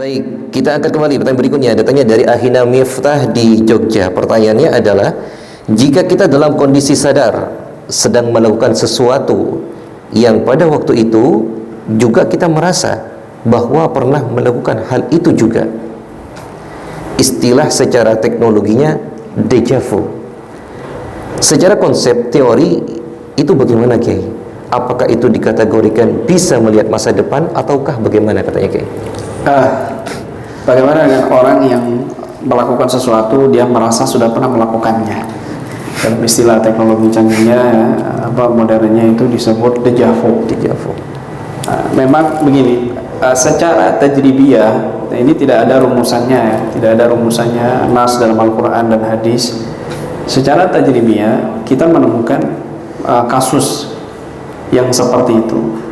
Baik, kita angkat kembali pertanyaan berikutnya. Datangnya dari Ahina Miftah di Jogja. Pertanyaannya adalah, jika kita dalam kondisi sadar sedang melakukan sesuatu yang pada waktu itu juga kita merasa bahwa pernah melakukan hal itu juga, istilah secara teknologinya déjà vu. Secara konsep teori itu bagaimana, Kiai? Apakah itu dikategorikan bisa melihat masa depan ataukah bagaimana, katanya Kiai? Bagaimana dengan orang yang melakukan sesuatu dia merasa sudah pernah melakukannya? Dalam istilah teknologi canggihnya, modernnya itu disebut déjà vu. Memang begini, secara tajribiyah, ini tidak ada rumusannya, tidak ada rumusannya nas dalam Al-Quran dan hadis. Secara tajribiyah kita menemukan kasus yang seperti itu.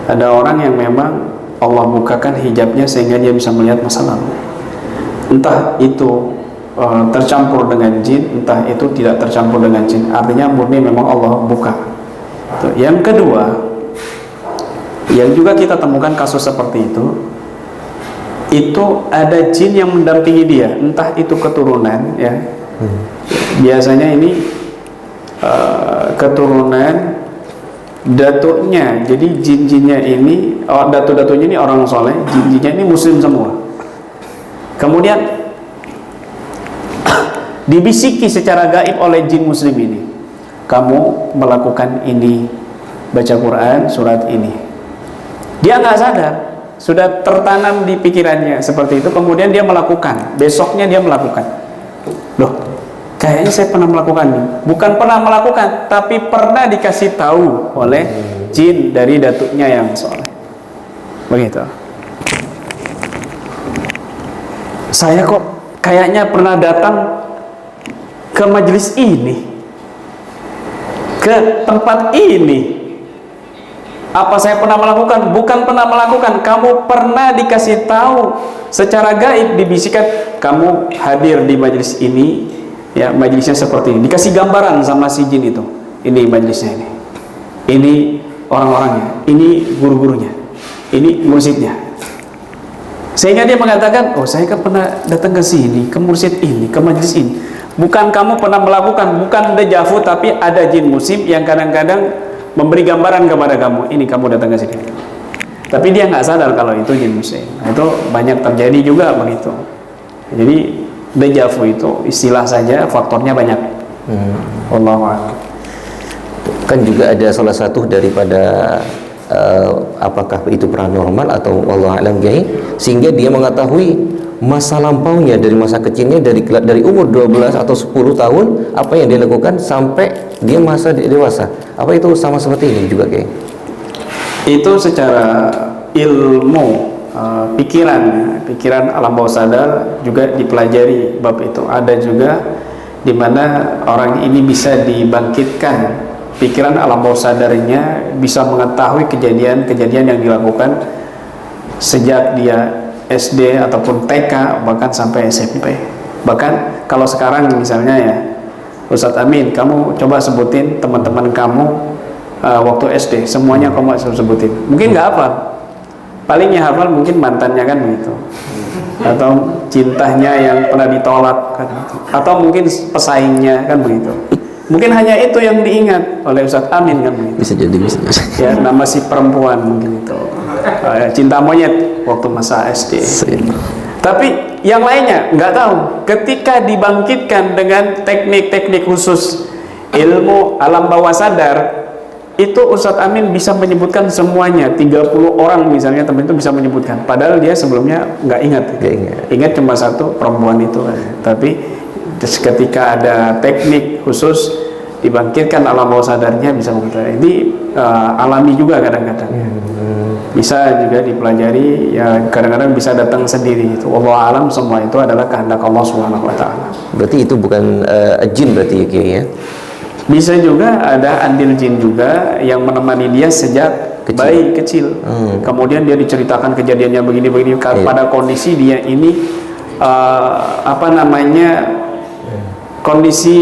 Ada orang yang memang Allah bukakan hijabnya sehingga dia bisa melihat masa lalu. Entah itu tercampur dengan jin, entah itu tidak tercampur dengan jin. Artinya murni memang Allah buka. Yang kedua, yang juga kita temukan kasus seperti itu ada jin yang mendampingi dia, entah itu keturunan, ya. Biasanya ini keturunan datuknya, jadi jin-jinnya ini, datu-datunya ini orang soleh, jin-jinnya ini muslim semua. Kemudian dibisiki secara gaib oleh jin muslim ini, kamu melakukan ini, baca Quran surat ini. Dia nggak sadar, sudah tertanam di pikirannya seperti itu. Kemudian dia melakukan, besoknya dia melakukan. Loh, kayaknya saya pernah melakukan ini. Bukan pernah melakukan, tapi pernah dikasih tahu oleh jin dari datuknya yang soleh. Begitu. Saya kok kayaknya pernah datang ke majelis ini, ke tempat ini. Apa saya pernah melakukan? Bukan pernah melakukan. Kamu pernah dikasih tahu secara gaib, dibisikkan kamu hadir di majelis ini. Ya, majelisnya seperti ini. Dikasih gambaran sama si jin itu. Ini majelisnya ini. Ini orang-orangnya. Ini guru-gurunya. Ini mursyidnya. Sehingga dia mengatakan, oh saya kan pernah datang ke sini, ke mursyid ini, ke majelis ini. Bukan kamu pernah melakukan, bukan déjà vu, tapi ada jin musyid yang kadang-kadang memberi gambaran kepada kamu. Ini kamu datang ke sini. Tapi dia nggak sadar kalau itu jin musyid. Nah, itu banyak terjadi juga begitu. Jadi déjà vu itu istilah saja, faktornya banyak. Wallahu a'lam. Kan juga ada salah satu daripada apakah itu paranormal atau wallahu a'lam, Kiai, sehingga dia mengetahui masa lampaunya dari masa kecilnya, dari umur 12 atau 10 tahun apa yang dia lakukan sampai dia masa dewasa. Apa itu sama seperti ini juga, Kiai? Itu secara ilmu pikiran alam bawah sadar juga dipelajari bab itu. Ada juga di mana orang ini bisa dibangkitkan pikiran alam bawah sadarnya, bisa mengetahui kejadian-kejadian yang dilakukan sejak dia SD ataupun TK bahkan sampai SMP. Bahkan kalau sekarang misalnya ya, Ustadz Amin, kamu coba sebutin teman-teman kamu waktu SD, semuanya kamu sebutin. Mungkin nggak hafal, paling yang hafal mungkin mantannya kan begitu, atau cintanya yang pernah ditolak kan, atau mungkin pesaingnya kan begitu. Mungkin hanya itu yang diingat oleh Ustadz Amin kan begitu. Bisa jadi. Ya, nama si perempuan mungkin itu, cinta monyet waktu masa SD. Tapi yang lainnya nggak tahu. Ketika dibangkitkan dengan teknik-teknik khusus ilmu alam bawah sadar, itu Ustadz Amin bisa menyebutkan semuanya. 30 orang misalnya teman itu bisa menyebutkan, padahal dia sebelumnya nggak ingat. Ingat cuma satu, perempuan itu. Tapi ketika ada teknik khusus dibangkitkan alam bawah sadarnya bisa mengetahui. Ini alami juga kadang-kadang. Bisa juga dipelajari, ya kadang-kadang bisa datang sendiri. Itu wallahu alam, semua itu adalah kehendak Allah Subhanahu wa taala. Berarti itu bukan jin berarti ya, Kiai ya? Bisa juga ada andil jin juga yang menemani dia sejak bayi kecil. Kemudian dia diceritakan kejadiannya begini-begini pada kondisi dia ini kondisi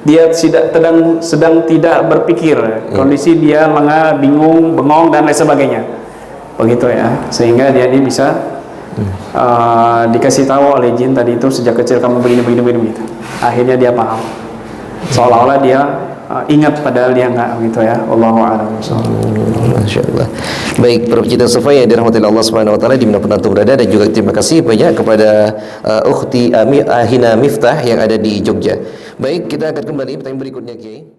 dia sedang tidak berpikir, kondisi dia lengah, bingung, bengong dan lain sebagainya, begitu ya, sehingga dia ini bisa dikasih tahu oleh jin tadi itu sejak kecil kamu begini gitu. Akhirnya dia paham. Seolah-olah dia ingat padahal dia enggak gitu ya. Wallahu a'lam bishawab. Masya Allah. Baik, para pecinta sufa yang dirahmati Allah Subhanahu wa taala dimanapun antum berada, dan juga terima kasih banyak kepada ukhti Ahina Miftah yang ada di Jogja. Baik, kita akan kembali pertanyaan berikutnya, Kiai.